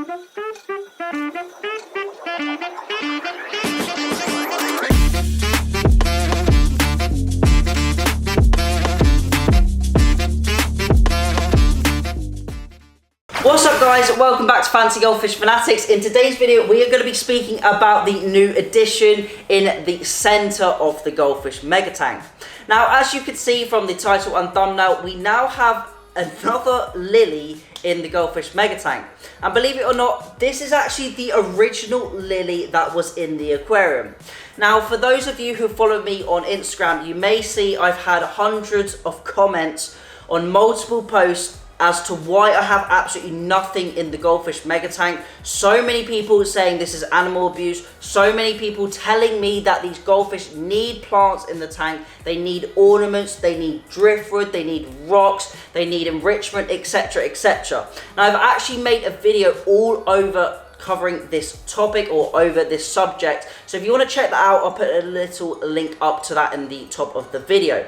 What's up guys, welcome back to Fancy Goldfish Fanatics. In today's video we are going to be speaking about the new addition in the centre of the Goldfish Mega Tank. Now as you can see from the title and thumbnail, we now have another lily in the Goldfish Mega Tank. And believe it or not, this is actually the original lily that was in the aquarium. Now for those of you who follow me on Instagram, you may see I've had hundreds of comments on multiple posts as to why I have absolutely nothing in the Goldfish Mega Tank. So many people saying this is animal abuse, so many people telling me that these goldfish need plants in the tank, they need ornaments, they need driftwood, they need rocks, they need enrichment, etc, etc. Now I've actually made a video all over covering this topic or over this subject, so if you want to check that out, I'll put a little link up to that in the top of the video.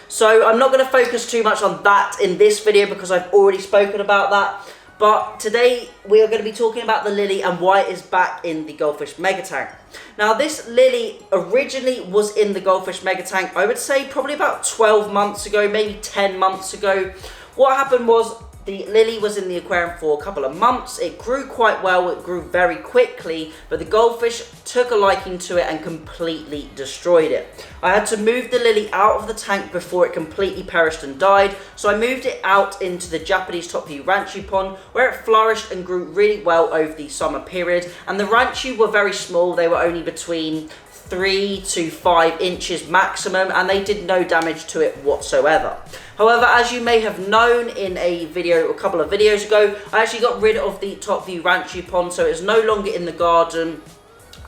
So I'm not going to focus too much on that in this video because I've already spoken about that. But today we are going to be talking about the lily and why it is back in the Goldfish Mega Tank. Now this lily originally was in the Goldfish Mega Tank, I would say probably about 12 months ago, maybe 10 months ago. What happened was the lily was in the aquarium for a couple of months. It grew quite well, it grew very quickly, but the goldfish took a liking to it and completely destroyed it. I had to move the lily out of the tank before it completely perished and died, so I moved it out into the Japanese top view Ranchu pond, where it flourished and grew really well over the summer period. And the Ranchu were very small, they were only between 3 to 5 inches maximum, and they did no damage to it whatsoever. However, as you may have known in a video, a couple of videos ago, I actually got rid of the top view Ranchu pond, so it's no longer in the garden,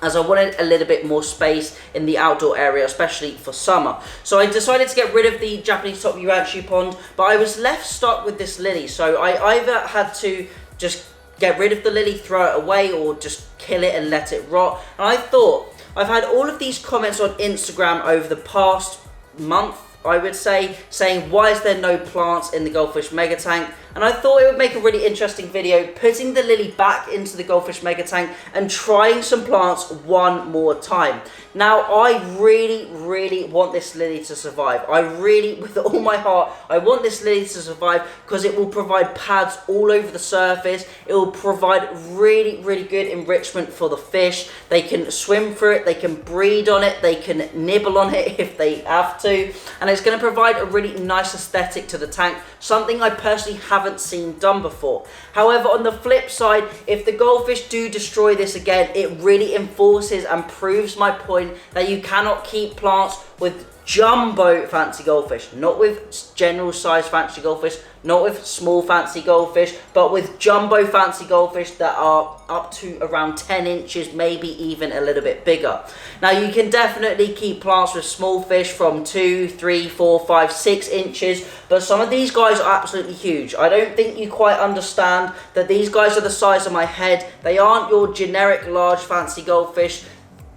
as I wanted a little bit more space in the outdoor area, especially for summer. So I decided to get rid of the Japanese top view Ranchu pond, but I was left stuck with this lily, so I either had to just get rid of the lily, throw it away, or just kill it and let it rot. And I thought, I've had all of these comments on Instagram over the past month, I would say, saying why is there no plants in the Goldfish Mega Tank, and I thought it would make a really interesting video putting the lily back into the Goldfish Mega Tank and trying some plants one more time. Now I really want this lily to survive. I really, with all my heart, I want this lily to survive because it will provide pads all over the surface. It will provide really good enrichment for the fish. They can swim through it, they can breed on it, they can nibble on it if they have to, and it's going to provide a really nice aesthetic to the tank, something I personally haven't seen done before. However, on the flip side, if the goldfish do destroy this again, it really enforces and proves my point that you cannot keep plants with jumbo fancy goldfish, not with general size fancy goldfish, not with small fancy goldfish, but with jumbo fancy goldfish that are up to around 10 inches, maybe even a little bit bigger. Now you can definitely keep plants with small fish from 2, 3, 4, 5, 6 inches, but some of these guys are absolutely huge. I don't think you quite understand that these guys are the size of my head. They aren't your generic large fancy goldfish.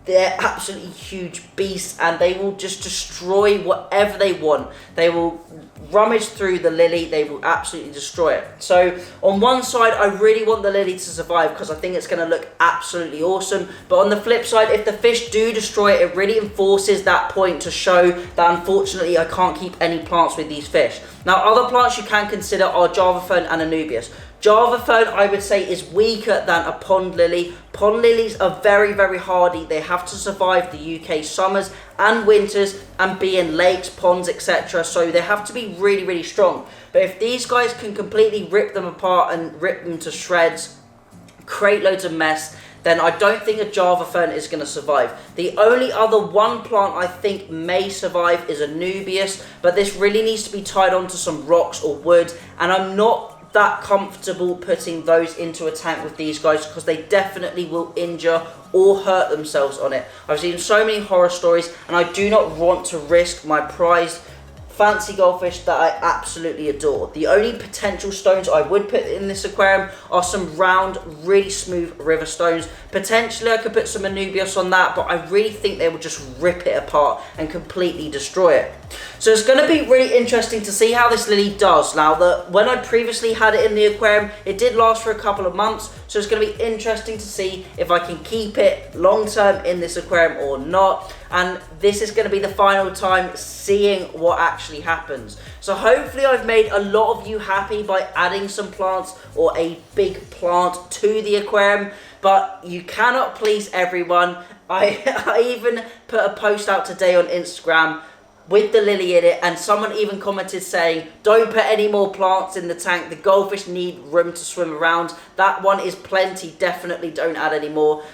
They're absolutely huge beasts, and they will just destroy whatever they want. They will rummage through the lily, they will absolutely destroy it. So on one side, I really want the lily to survive because I think it's going to look absolutely awesome. But on the flip side, if the fish do destroy it, it really enforces that point to show that unfortunately I can't keep any plants with these fish. Now other plants you can consider are Java fern and Anubias. Java fern, I would say, is weaker than a pond lily. Pond lilies are very hardy. They have to survive the UK summers and winters and be in lakes, ponds, etc. So they have to be really strong. But if these guys can completely rip them apart and rip them to shreds, create loads of mess, then I don't think a Java fern is going to survive. The only other one plant I think may survive is Anubias, but this really needs to be tied onto some rocks or wood, and I'm not that comfortable putting those into a tank with these guys because they definitely will injure or hurt themselves on it. I've seen so many horror stories, and I do not want to risk my prized fancy goldfish that I absolutely adore. The only potential stones I would put in this aquarium are some round, really smooth river stones. Potentially I could put some Anubias on that, but I really think they would just rip it apart and completely destroy it. So it's going to be really interesting to see how this lily does. Now, when I previously had it in the aquarium, it did last for a couple of months, so it's going to be interesting to see if I can keep it long term in this aquarium or not. And this is going to be the final time seeing what actually happens. So hopefully I've made a lot of you happy by adding some plants or a big plant to the aquarium, but you cannot please everyone. I even put a post out today on Instagram with the lily in it, and someone even commented saying, don't put any more plants in the tank, the goldfish need room to swim around. That one is plenty, definitely don't add any more.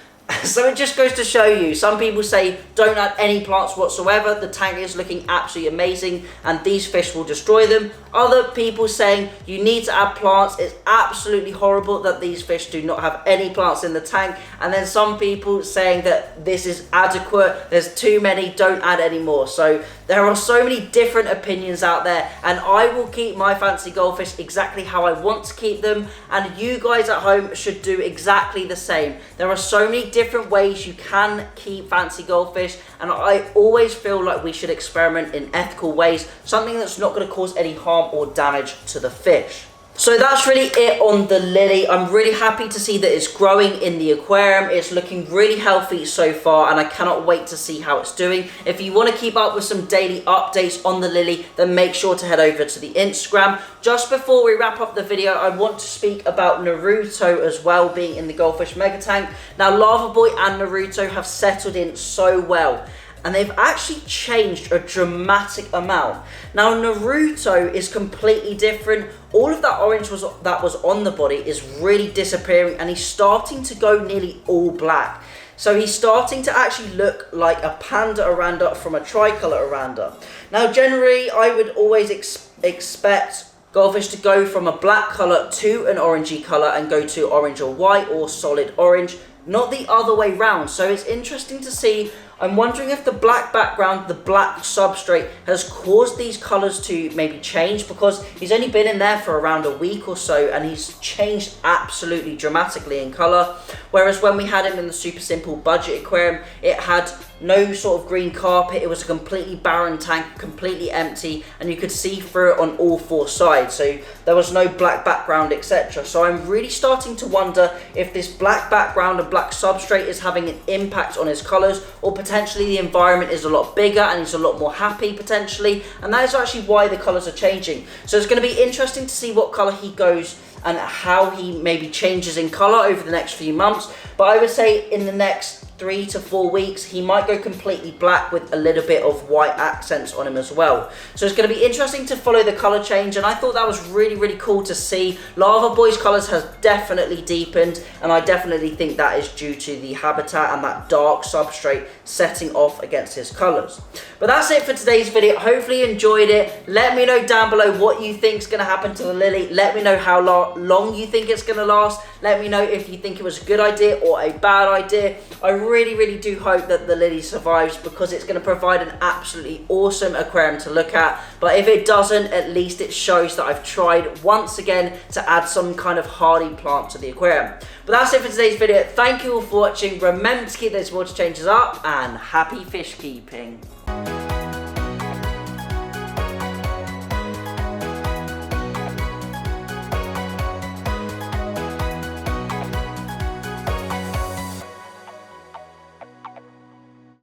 So it just goes to show you, some people say don't add any plants whatsoever, the tank is looking absolutely amazing and these fish will destroy them. Other people saying you need to add plants, it's absolutely horrible that these fish do not have any plants in the tank. And then some people saying that this is adequate, there's too many, don't add any more. So there are so many different opinions out there, and I will keep my fancy goldfish exactly how I want to keep them, and you guys at home should do exactly the same. There are so many different ways you can keep fancy goldfish, and I always feel like we should experiment in ethical ways, something that's not going to cause any harm or damage to the fish. So that's really it on the lily. I'm really happy to see that it's growing in the aquarium. It's looking really healthy so far, and I cannot wait to see how it's doing. If you want to keep up with some daily updates on the lily, then make sure to head over to the Instagram. Just before we wrap up the video, I want to speak about Naruto as well being in the Goldfish Mega Tank. Now, Lava Boy and Naruto have settled in so well, and they've actually changed a dramatic amount. Now, Naruto is completely different. All of that orange that was on the body is really disappearing, and he's starting to go nearly all black. So he's starting to actually look like a panda oranda from a tricolour oranda. Now, generally, I would always expect goldfish to go from a black colour to an orangey colour and go to orange or white or solid orange, not the other way round. So it's interesting to see. I'm wondering if the black background, the black substrate, has caused these colours to maybe change, because he's only been in there for around a week or so and he's changed absolutely dramatically in colour. Whereas when we had him in the super simple budget aquarium, it had no sort of green carpet, it was a completely barren tank, completely empty, and you could see through it on all four sides, so there was no black background, etc. So I'm really starting to wonder if this black background and black substrate is having an impact on his colours, or potentially the environment is a lot bigger and he's a lot more happy potentially, and that is actually why the colours are changing. So it's going to be interesting to see what colour he goes and how he maybe changes in colour over the next few months. But I would say in the next 3 to 4 weeks, he might go completely black with a little bit of white accents on him as well. So it's going to be interesting to follow the colour change, and I thought that was really, really cool to see. Lava Boy's colours has definitely deepened, and I definitely think that is due to the habitat and that dark substrate setting off against his colours. But that's it for today's video. Hopefully you enjoyed it. Let me know down below what you think is going to happen to the lily. Let me know how long you think it's going to last. Let me know if you think it was a good idea or a bad idea. I really, really do hope that the lily survives, because it's going to provide an absolutely awesome aquarium to look at. But if it doesn't, at least it shows that I've tried once again to add some kind of hardy plant to the aquarium. But that's it for today's video. Thank you all for watching. Remember to keep those water changes up, and happy fish keeping.